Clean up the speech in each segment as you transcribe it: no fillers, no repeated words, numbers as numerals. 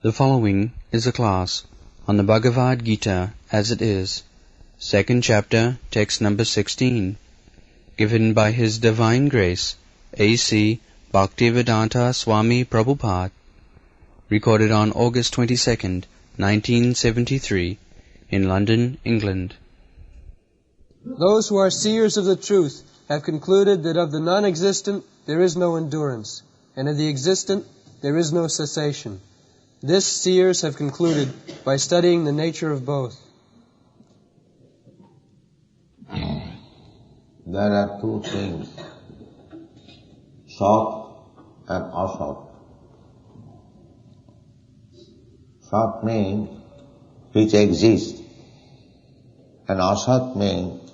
The following is a class on the Bhagavad Gita as it is, second chapter, text number 16, given by His Divine Grace, A.C. Bhaktivedanta Swami Prabhupada, recorded on August 22nd, 1973, in London, England. Those who are seers of the truth have concluded that of the non-existent there is no endurance, and of the existent there is no cessation. This seers have concluded by studying the nature of both. There are two things, Sat and Asat. Sat means which exists, and Asat means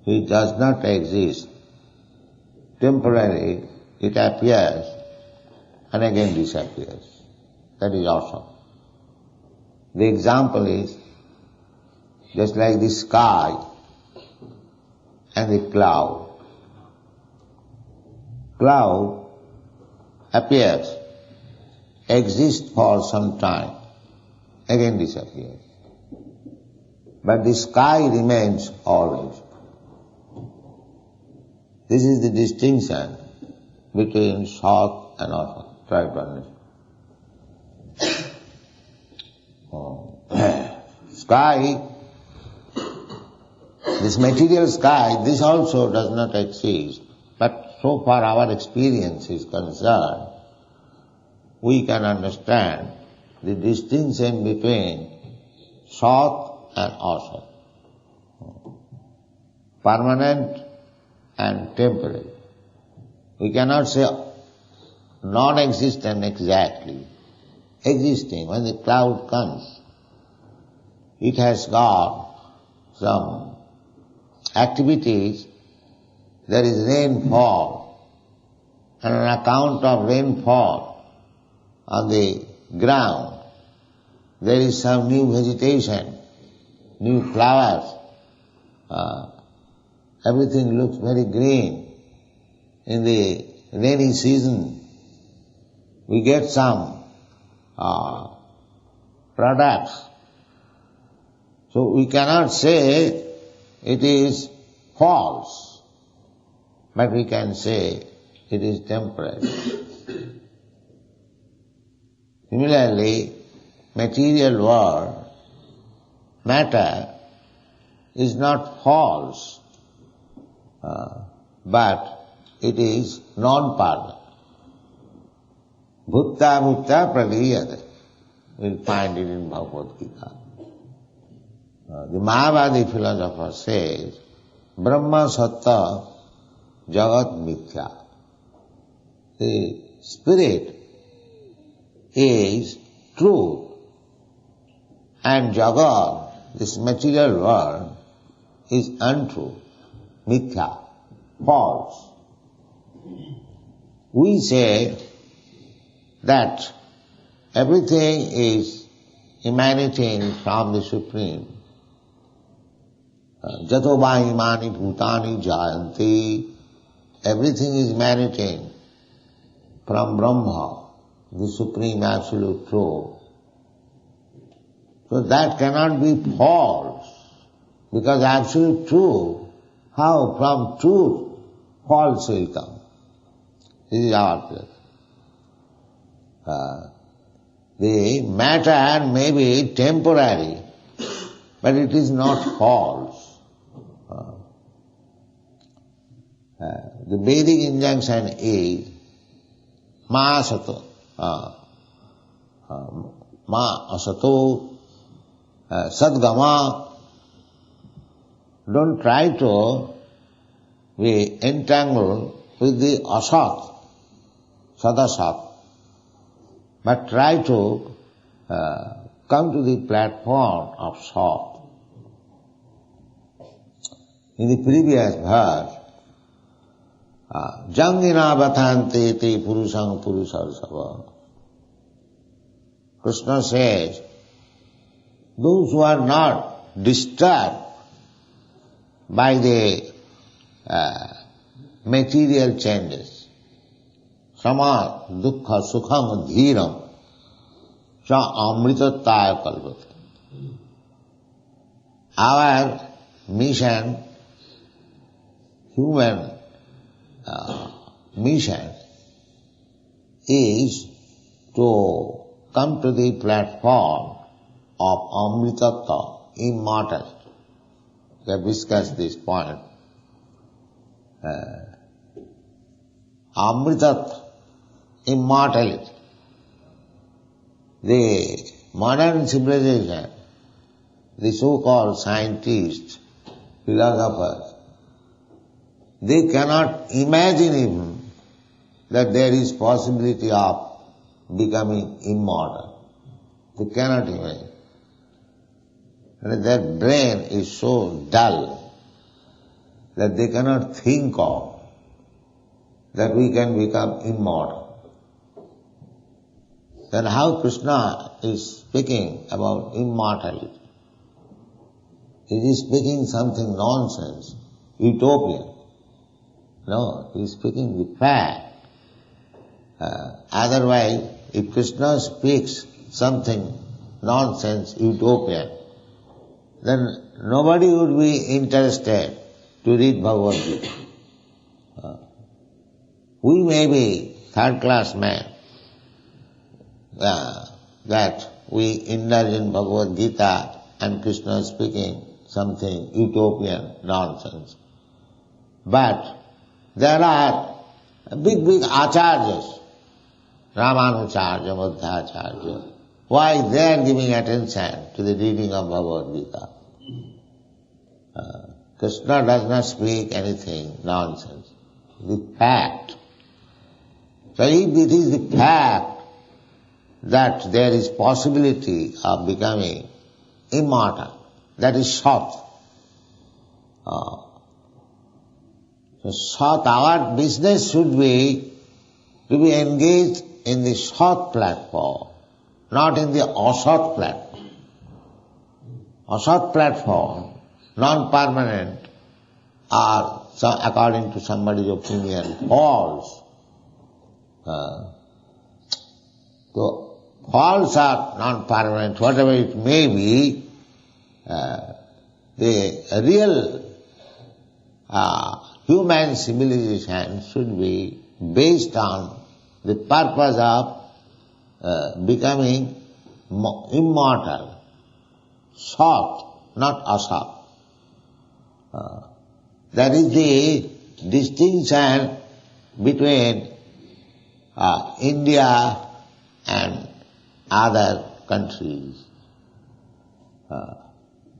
which does not exist. Temporarily it appears and again disappears. That is Asat. The example is just like the sky and the cloud. Cloud appears, exists for some time, again disappears. But the sky remains always. This is the distinction between Sat and Asat. Try to understand. Sky, this material sky, this also does not exist, but so far our experience is concerned, we can understand the distinction between Sat and Asat, permanent and temporary. We cannot say non-existent exactly. Existing, when the cloud comes, it has got some activities, there is rainfall, and on account of rainfall on the ground, there is some new vegetation, new flowers, everything looks very green. In the rainy season, we get some products. So we cannot say it is false, but we can say it is temporary. Similarly, material world, matter, is not false, but it is non-permanent. Bhutta bhutta praliyate. We'll find it in Bhagavad Gita. The Mahavadi philosopher says, Brahma satta jagat mithya. The spirit is truth, and jagat, this material world, is untrue, mithya, false. We say that everything is emanating from the Supreme. Jato va imani bhutani jayanti. Everything is emanating from Brahma, the Supreme Absolute Truth. So that cannot be false, because Absolute Truth, how from truth false will come? This is our place. The matter may be temporary, but it is not false. The Vedic injunction is ma asato, ma asato, sadgama. Don't try to be entangled with the asat, sadasat, but try to come to the platform of Sat. In the previous verse, Jangina Vatante te Purusang Purusarsava, Krishna says, those who are not disturbed by the material changes, sama dukkha sukham dhiram, Sa amritattaya kalpate. Our mission, human mission, is to come to the platform of amritattva, immortality. We have discussed this point. Amritattva, immortality. The modern civilization, the so-called scientists, philosophers, they cannot imagine even that there is possibility of becoming immortal. They cannot imagine. And their brain is so dull that they cannot think of that we can become immortal. Then how Krishna is speaking about immortality? He is speaking something nonsense, utopian. No, he is speaking the fact. Otherwise, if Krishna speaks something nonsense, utopian, then nobody would be interested to read Bhagavad Gita. We may be third-class men, that we indulge in Bhagavad Gita and Krishna speaking something utopian nonsense. But there are big acharyas, Ramanujarya, Madhvacharya. Why they are giving attention to the reading of Bhagavad Gita? Krishna does not speak anything nonsense. The fact. So if it is the fact that there is possibility of becoming immortal, that is Sat. So Sat, our business should be to be engaged in the Sat platform, not in the Asat platform. Asat platform, non-permanent, are, according to somebody's opinion, false. So false or non-permanent, whatever it may be, the real human civilization should be based on the purpose of becoming immortal. Sat, not asat. That is the distinction between India and other countries. Now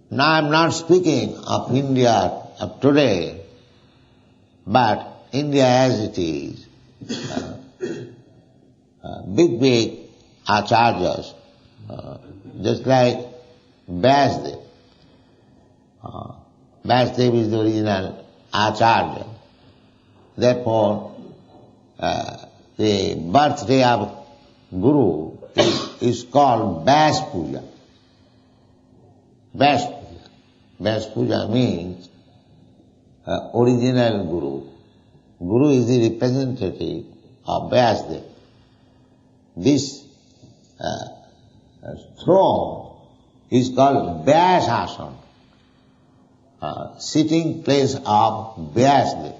I am not speaking of India of today, but India as it is. Big acharyas, just like Vyasdev. Vyasdev is the original acharya. Therefore, the birthday of Guru is called Vyas Puja. Vyas Puja. Vyas Puja means original Guru. Guru is the representative of Vyasdev. This throne is called Vyasasana, sitting place of Vyasdev.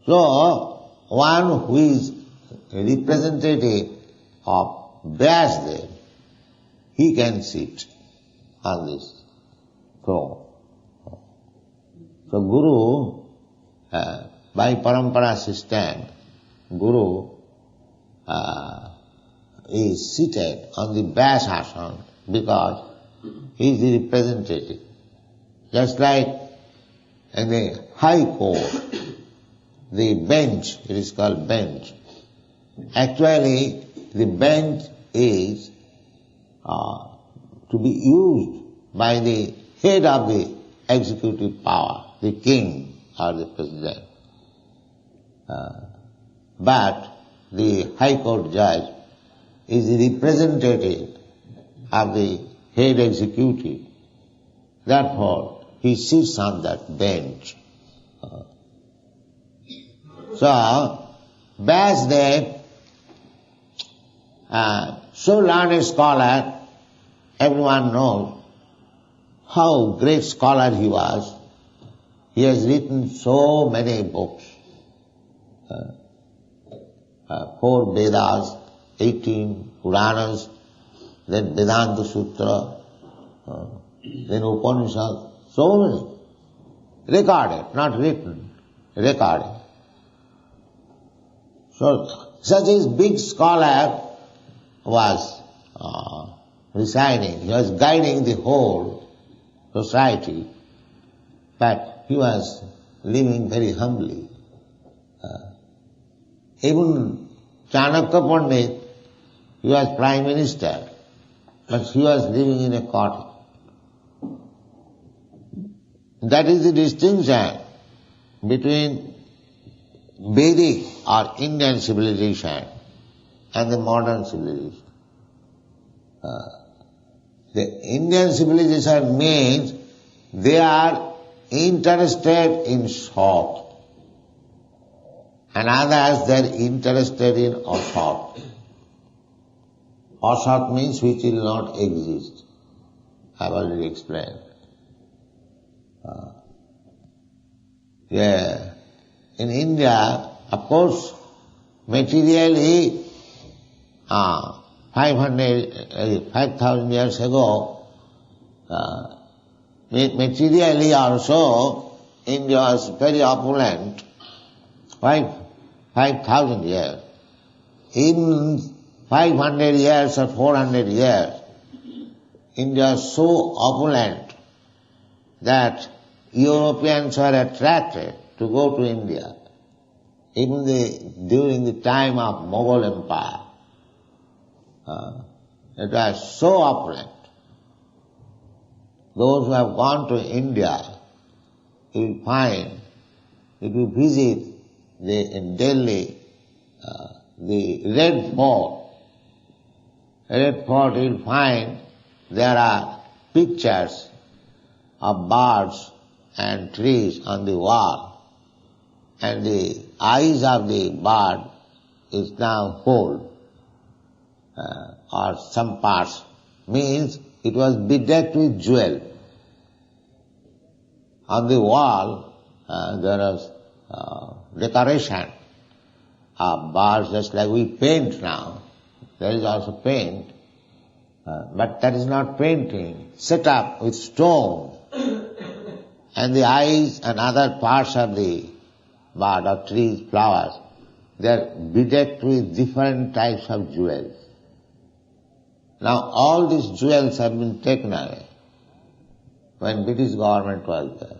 So, one who is a representative of Vyasdev, he can sit on this throne. So Guru, by parampara system, Guru is seated on the Vyasasana because he is the representative. Just like in the High Court, the bench, it is called bench. Actually, the bench is to be used by the head of the executive power, the king or the president. But the High Court judge is the representative of the head executive. Therefore, he sits on that bench. So, Vyasdev so learned a scholar, everyone knows how great scholar he was. He has written so many books, 4 Vedas, 18 Puranas, then Vedanta Sutra, then Upanishads, so many. Recorded, not written, recorded. So, such a big scholar was residing, he was guiding the whole society, but he was living very humbly. Even Chanakya Pandit, he was prime minister, but he was living in a cottage. That is the distinction between Vedic or Indian civilization and the modern civilization. The Indian civilization means they are interested in thought, and others they are interested in asat. Asat means which will not exist. I have already explained. In India, of course, materially, 5,000 years ago, materially also, India was very opulent. 5,000 years. In 500 years or 400 years, India was so opulent that Europeans were attracted to go to India. Even during the time of Mughal Empire, it was so opulent. Those who have gone to India, you will find, if you visit in Delhi, the Red Fort, you will find there are pictures of birds and trees on the wall, and the eyes of the bird is now whole, or some parts, means it was bedecked with jewel. On the wall there was decoration of birds, just like we paint now. There is also paint, but that is not painting, set up with stone, and the eyes and other parts of the bird or trees, flowers, they are bedecked with different types of jewels. Now all these jewels have been taken away when British government was there.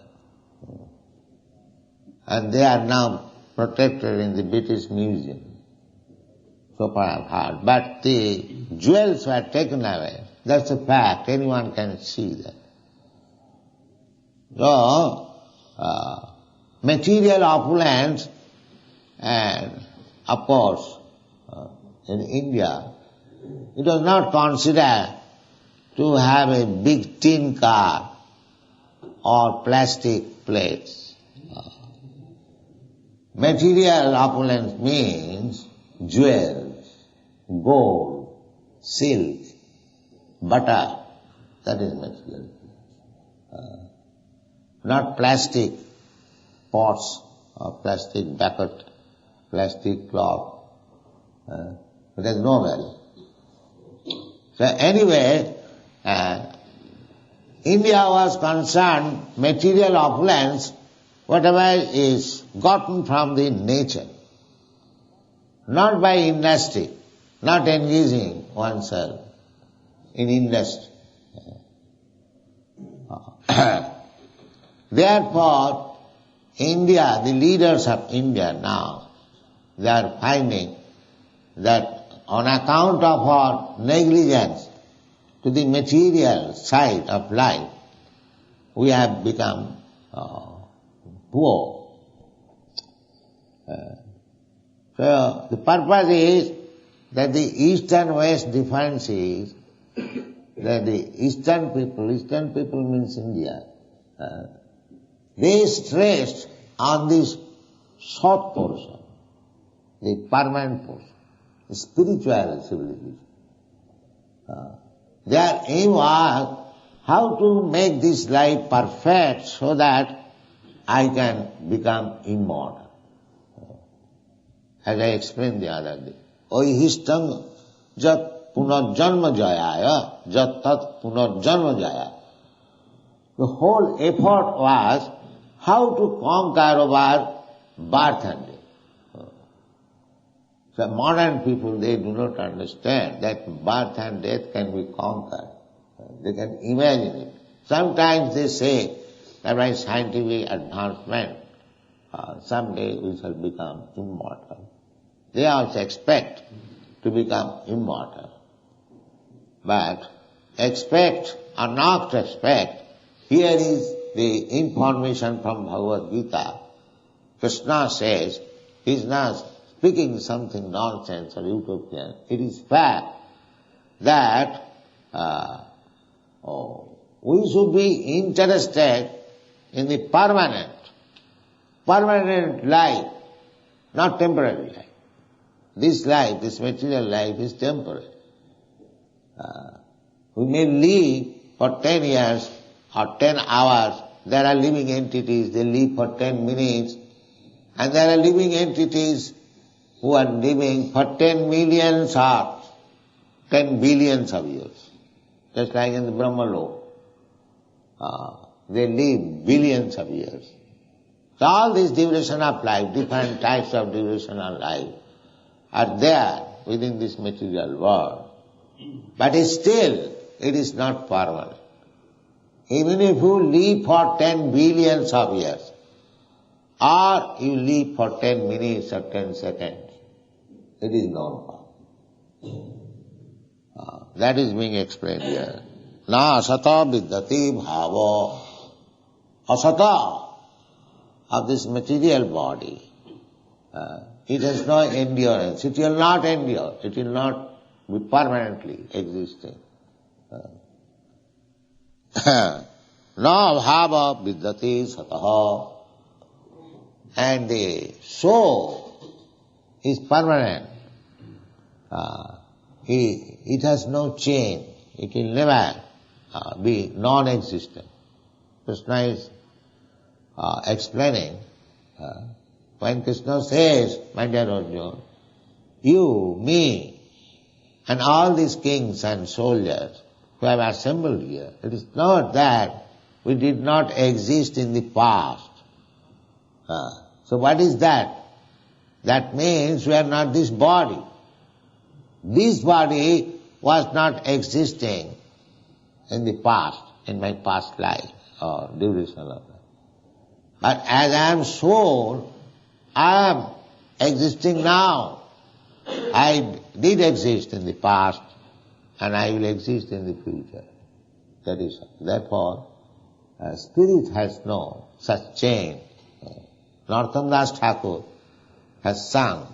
And they are now protected in the British Museum. So far I've heard. But the jewels were taken away. That's a fact. Anyone can see that. So, material opulence, and of course, in India, it was not considered to have a big tin car or plastic plates. Material opulence means jewels, gold, silk, butter. That is material. Not plastic pots or plastic bucket, plastic cloth. It has no value. So anyway, India was concerned material opulence, whatever is gotten from the nature, not by industry, not engaging oneself in industry. Therefore, India, the leaders of India now, they are finding that on account of our negligence to the material side of life, we have become poor. So the purpose is that the East and West difference is that the Eastern people means India, they stressed on this short portion, the permanent portion, the spiritual civilization. Their aim was how to make this life perfect so that I can become immortal. As I explained the other day. Oihistang jat punarjanma jayaya, jat tat punarjanma jayaya. The whole effort was how to conquer our birth and death. So modern people, they do not understand that birth and death can be conquered. They can imagine it. Sometimes they say that by scientific advancement, someday we shall become immortal. They also expect to become immortal. But expect or not expect, here is the information from Bhagavad Gita. Krishna says, he is not speaking something nonsense or utopian. It is fact that we should be interested in the permanent life, not temporary life. This life, this material life is temporary. We may live for 10 years or 10 hours. There are living entities, they live for 10 minutes. And there are living entities who are living for 10 millions or 10 billions of years. Just like in the Brahmalok. They live billions of years. So all this duration of life, different types of duration of life, are there within this material world. But still, it is not permanent. Even if you live for 10 billions of years, or you live for 10 minutes or 10 seconds, it is not permanent. That is being explained here. Na asata vidyati bhava. Asata of this material body, it has no endurance. It will not endure. It will not be permanently existing. Na bhava vidyati sataha. And the soul is permanent. It has no change. It will never be non-existent. Krishna is explaining. When Krishna says, my dear Arjuna, you, me, and all these kings and soldiers who have assembled here, it is not that we did not exist in the past. So what is that? That means we are not this body. This body was not existing in the past, in my past life or duration of life. But as I am soul, I am existing now. I did exist in the past and I will exist in the future. That is, therefore, spirit has no such change. Narottam Das Thakur has sung,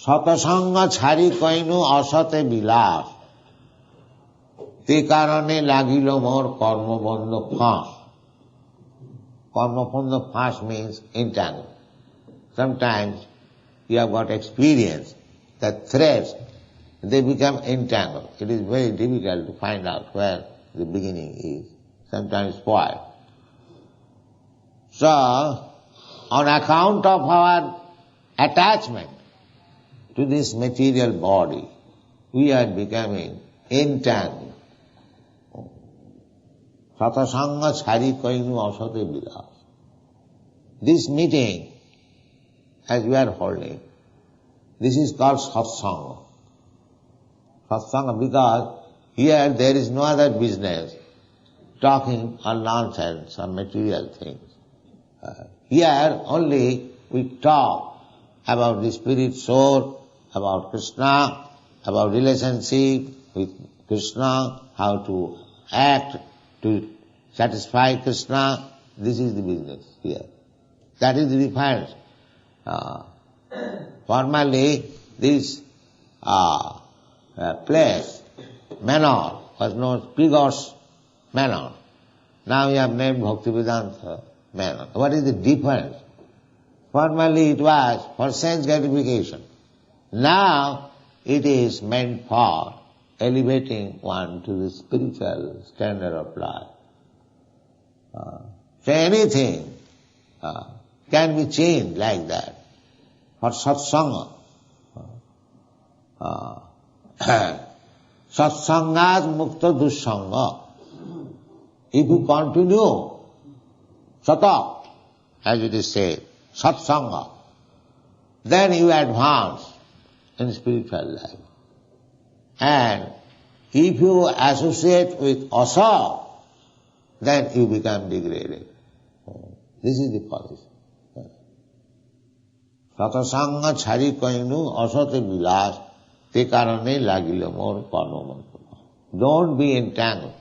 Satasanga chhari koinu asate bilas, te karane lagilo mor karma bandha phas. Karma bandha phas means entangled. Sometimes you have got experience that threads, they become entangled. It is very difficult to find out where the beginning is. Sometimes spoiled. So, on account of our attachment to this material body, we are becoming entangled. Satasanga chhari koinu asate bilas. This meeting, as we are holding, this is called satsanga. Satsanga because here there is no other business, talking or nonsense or material things. Here only we talk about the spirit soul, about Krishna, about relationship with Krishna, how to act to satisfy Krishna. This is the business here. That is the difference. Formerly this place, Manor, was known as Pigos Manor. Now we have named Bhaktivedanta Manor. What is the difference? Formerly it was for sense gratification. Now it is meant for elevating one to the spiritual standard of life. So anything can be changed like that. For satsanga. Satsangas mukta dussanga. If you continue sata, as it is said, satsanga, then you advance in spiritual life. And if you associate with asa, then you become degraded. This is the policy. Satasanga chari koinu asate vilas te karane lagilo mor karma. Don't be entangled.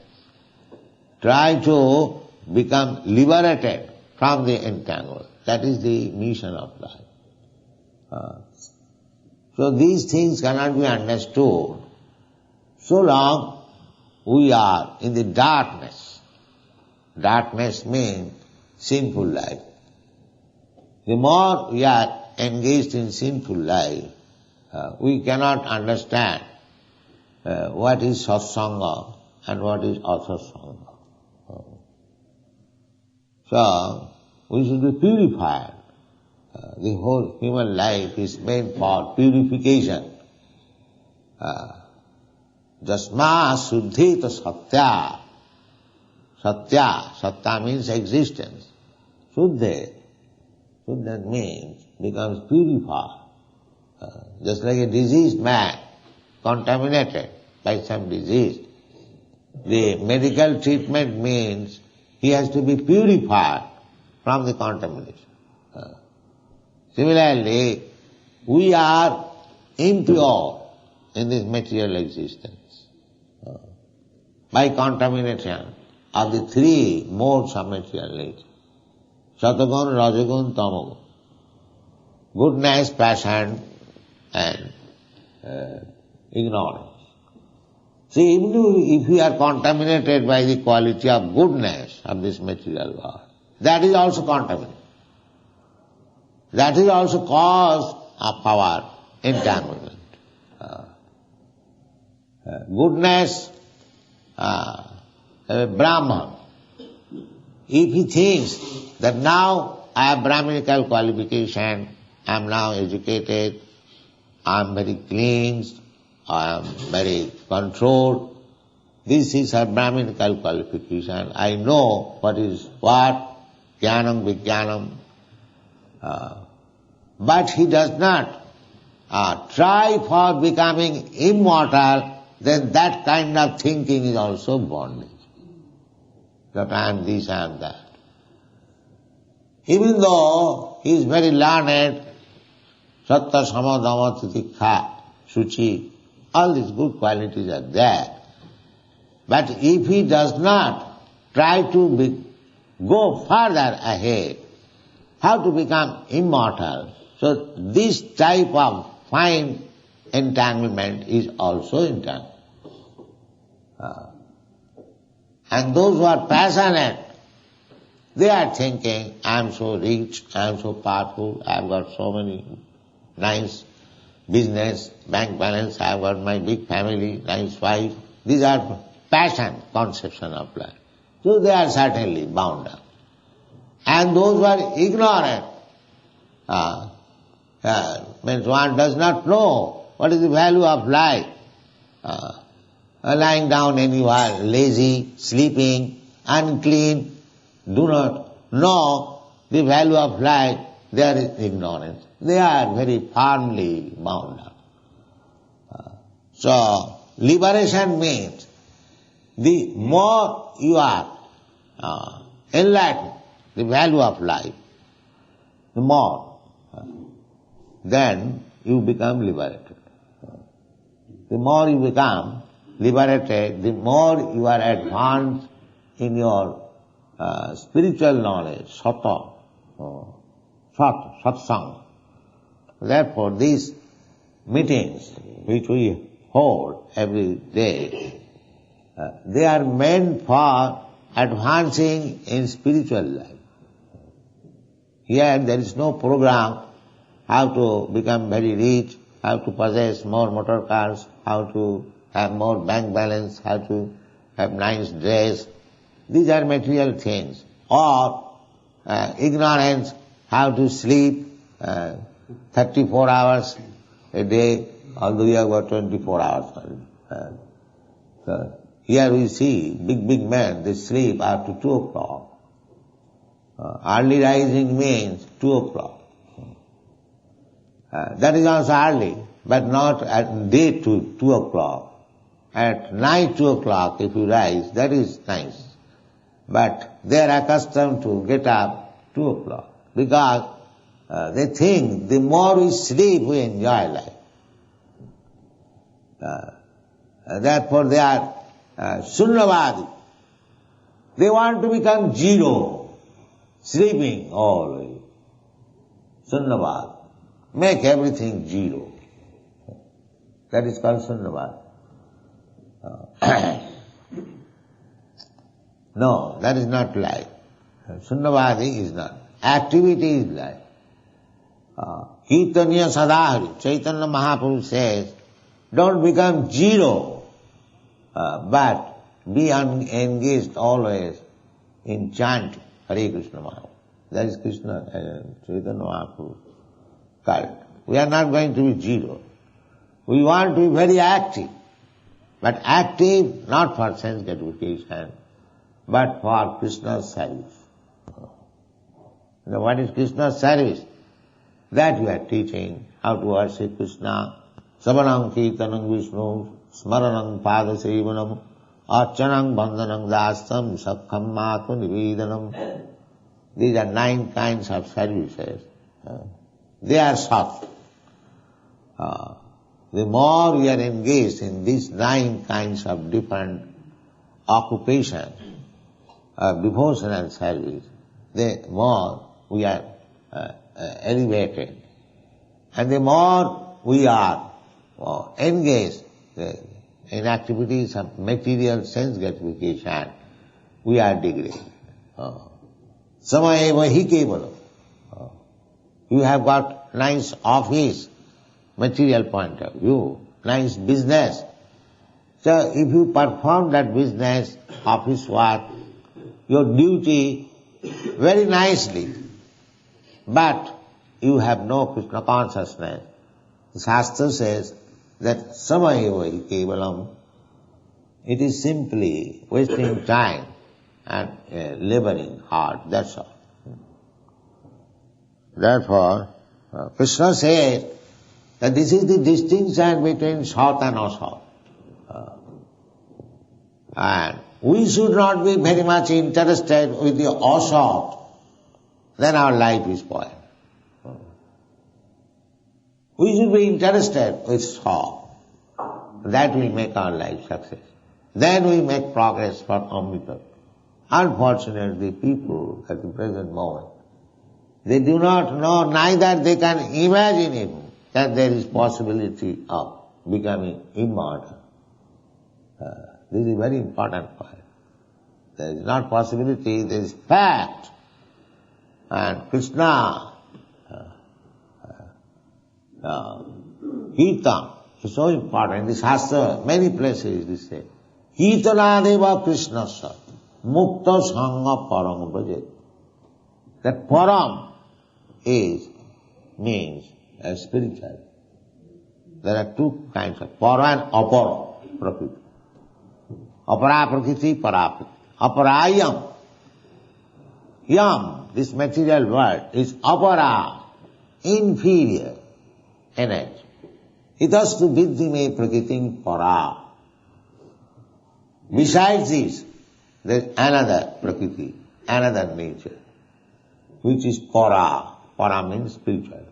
Try to become liberated from the entangle. That is the mission of life. So these things cannot be understood so long we are in the darkness. Darkness means sinful life. The more we are engaged in sinful life, we cannot understand what is satsanga and what is asatsanga. So we should be purified. The whole human life is meant for purification. Jasma suddhita satya. Satya, satya means existence. Suddhe, suddha means becomes purified. Just like a diseased man, contaminated by some disease. The medical treatment means he has to be purified from the contamination. Similarly, we are impure in this material existence by contamination of the three modes of material nature. Satagun, Rajagun, Tamagun. Goodness, passion, and ignorance. See, even if we are contaminated by the quality of goodness of this material world, that is also contaminated. That is also cause of our entanglement. Goodness, Brahman, if he thinks that now I have Brahminical qualification, I am now educated, I am very cleansed, I am very controlled, this is a Brahminical qualification, I know what is what, jnanam, vijnanam, but he does not try for becoming immortal, then that kind of thinking is also bondage. That I am this, I am that. Even though he is very learned, satta, sama, dhamma, titikha, suchi, all these good qualities are there. But if he does not try to go further ahead, how to become immortal, so this type of fine entanglement is also entangled. And those who are passionate, they are thinking, I am so rich, I am so powerful, I have got so many nice business, bank balance, I have got my big family, nice wife. These are passion conception of life. So they are certainly bound up. And those who are ignorant, means one does not know what is the value of life. Lying down anywhere, lazy, sleeping, unclean, do not know the value of life, there is ignorance. They are very firmly bound up. So, liberation means the more you are enlightened, the value of life, the more, then you become liberated. The more you become liberated, the more you are advanced in your spiritual knowledge, sata, satsang. Therefore, these meetings which we hold every day, they are meant for advancing in spiritual life. Here there is no program how to become very rich, how to possess more motor cars, how to have more bank balance, how to have nice dress. These are material things. Or ignorance, how to sleep 34 hours a day, although we have got 24 hours. So here we see big men, they sleep after 2 o'clock. Early rising means 2 o'clock. That is also early, but not at day 2 o'clock. At night 2 o'clock, if you rise, that is nice. But they are accustomed to get up 2 o'clock because they think the more we sleep, we enjoy life. Therefore they are Sunnavadi. They want to become zero, sleeping always. Sunnavadi. Make everything zero. That is called Sunnavadi. No, that is not life. Sunnavadi is not. Activity is life. Kirtaniya Sadahari, Chaitanya Mahaprabhu says, don't become zero, but be engaged always in chanting Hare Krishna Mahaprabhu. That is Krishna, Chaitanya Mahaprabhu cult. We are not going to be zero. We want to be very active, but active not for sense gratification, but for Krishna's service. Now what is Krishna's service? That we are teaching, how to worship Krishna. Savanam Kirtanam Vishnu, Smaranam Padasevanam, Archanam Bandhanam Dastam, Sakham Matu Nivedanam. These are 9 kinds of services. They are soft. The more we are engaged in these 9 kinds of different occupations of devotional service, the more we are elevated. And the more we are engaged in activities of material sense gratification, we are degraded. Samayeva hi kevalam. You have got nice office, material point of view, nice business. So if you perform that business, office work, your duty very nicely, but you have no Krishna consciousness, the Shastra says that samayeva hi kevalam, it is simply wasting time and laboring hard, that's all. Therefore, Krishna says that this is the distinction between Sat and Asat. And we should not be very much interested with the Asat, then our life is spoiled. We should be interested with Sat. That will make our life success. Then we make progress for Amrita. Unfortunately, people at the present moment, they do not know, neither they can imagine even that there is possibility of becoming immortal. This is a very important point. There is not possibility, there is fact. And Krishna, Kirtan is so important. In the Shastra, many places it is said, Kirtanadeva Krishna Sat, Mukta Sangha Param Bhajet. That Param means spiritual. There are 2 kinds of para and apara prakriti. Apara prakriti, para prakriti. Aparayam. Yam, this material world, is apara, inferior energy. Itastu viddhime prakritim para. Besides this, there is another prakriti, another nature, which is para. Para means spiritual.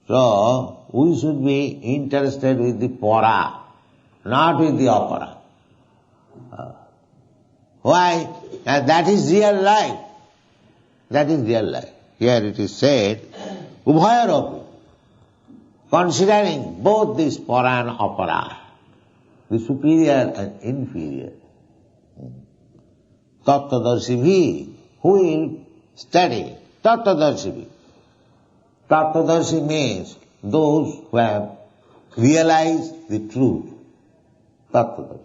So, we should be interested with the para, not with the apara. Why? That is real life. That is real life. Here it is said, Ubhayaropi, considering both this para and apara, the superior and inferior. Tattvadarshi, who will study Tattvadarshi. Tattvadarshi means those who have realize the truth. Tattva.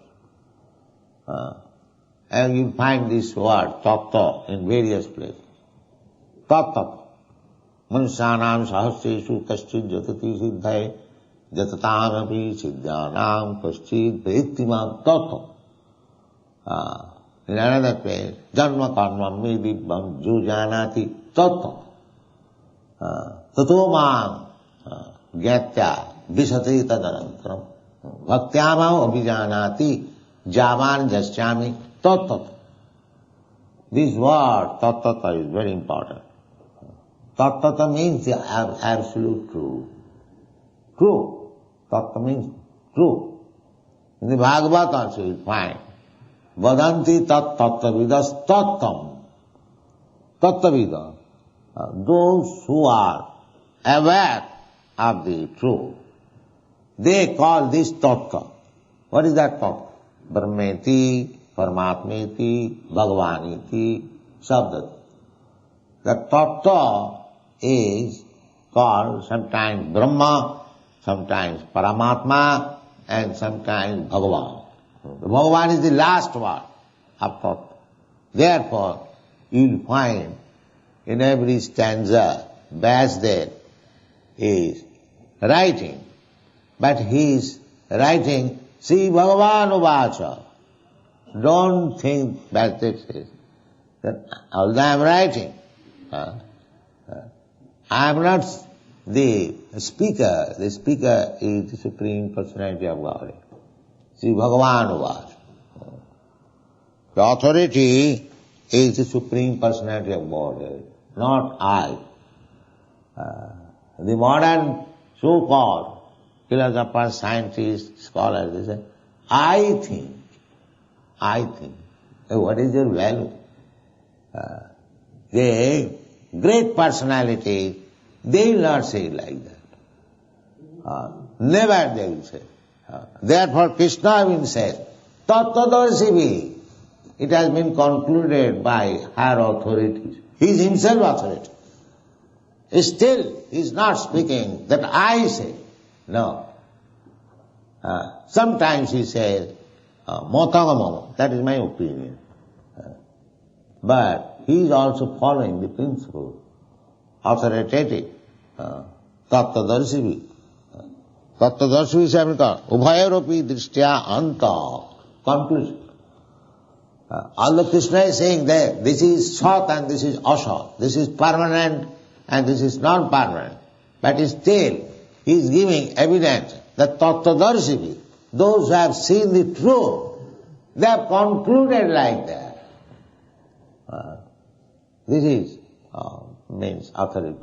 And you find this word, tattva, in various places. Tattva. Manusyanam sahasreshu kaschid jatati siddhai jatatam api siddhyanam kaschid praittimam tattva. In another place, janma karma me dibbam jujanati tattva. Tato mam gyatya visati tadanantaram bhaktyamam abhijanati javan jasyami tattva. This word tattva is very important. Tattva means the absolute truth. True. Tattva means true. In the Bhagavad also you find vadanti tat tattvavidas tattvam. Tattavida. Those who are aware of the truth, they call this tattva. What is that tattva? Brahmeti, Paramatmeti, Bhagavaniti, Sabdat. The tattva is called sometimes Brahma, sometimes Paramatma, and sometimes Bhagavan. The Bhagavan is the last word of tattva. Therefore, you will find in every stanza, Vyasdev is writing, but he is writing Sri Bhagavan Uvacha. Don't think Vyasdev says that although I am writing, I am not the speaker is the Supreme Personality of Godhead. Sri Bhagavan Uvacha. The authority is the Supreme Personality of Godhead, not I. The modern so-called philosophers, scientists, scholars, they say, I think. What is your value? The great personalities, they will not say it like that. Never they will say. Therefore Krishna will say, Tattvadarsivi. It has been concluded by higher authorities. He is himself authority. Still, he is not speaking that I say. No. Sometimes he says, Motagamama, that is my opinion. But he is also following the principle, authoritative, Tattvadarsivi. Tattvadarsivi is having called, Ubhayaropi Drishtya Anta, conclusion. Although Krishna is saying that this is Sat and this is Asat, this is permanent and this is non-permanent, but still he is giving evidence that Tattvadarsivi, those who have seen the truth, they have concluded like that. This is means authority.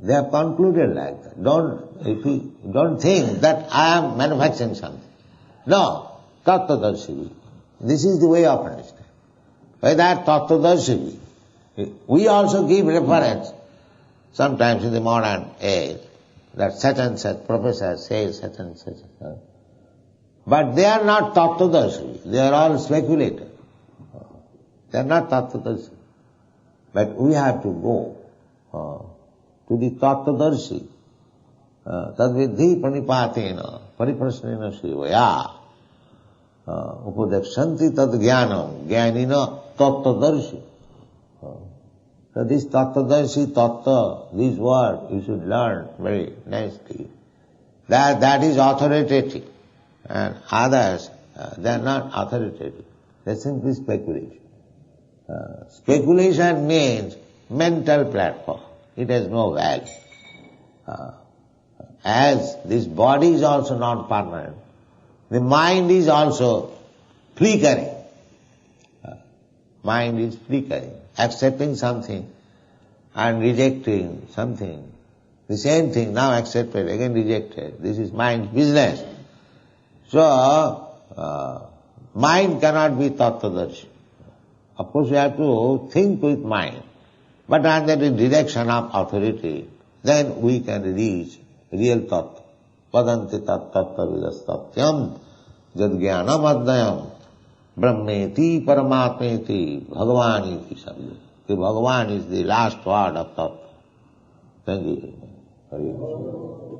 They have concluded like that. Don't think that I am manufacturing something. No, Tattvadarsivi. This is the way of understanding. By that Tattvadarsivi, we also give reference sometimes in the modern age that such and such professor says such and such. But they are not Tattvadarsivi. They are all speculators. They are not Tattvadarsivi. But we have to go to the Tattvadarsi. Tadvidhi pranipatena pariprasnena shivaya upadekshanti tad jnanam jnanina tattvadarshi. So this tattvadarshi, tattva, this word you should learn very nicely. That is authoritative. And others, they are not authoritative. They are simply speculation. Speculation means mental platform. It has no value. As this body is also not permanent, the mind is also flickering. Mind is flickering, accepting something and rejecting something. The same thing now accepted, again rejected. This is mind's business. So, mind cannot be tattvadarshi. Of course, we have to think with mind, but under the direction of authority, then we can reach real tattva. Vadanti tat tattvavidas tatyam jad jnanam adnayam brahmeti paramatmeti bhagavaniti sabda. The Bhagavan is the last word of tattva. Thank you. Hari Krishna.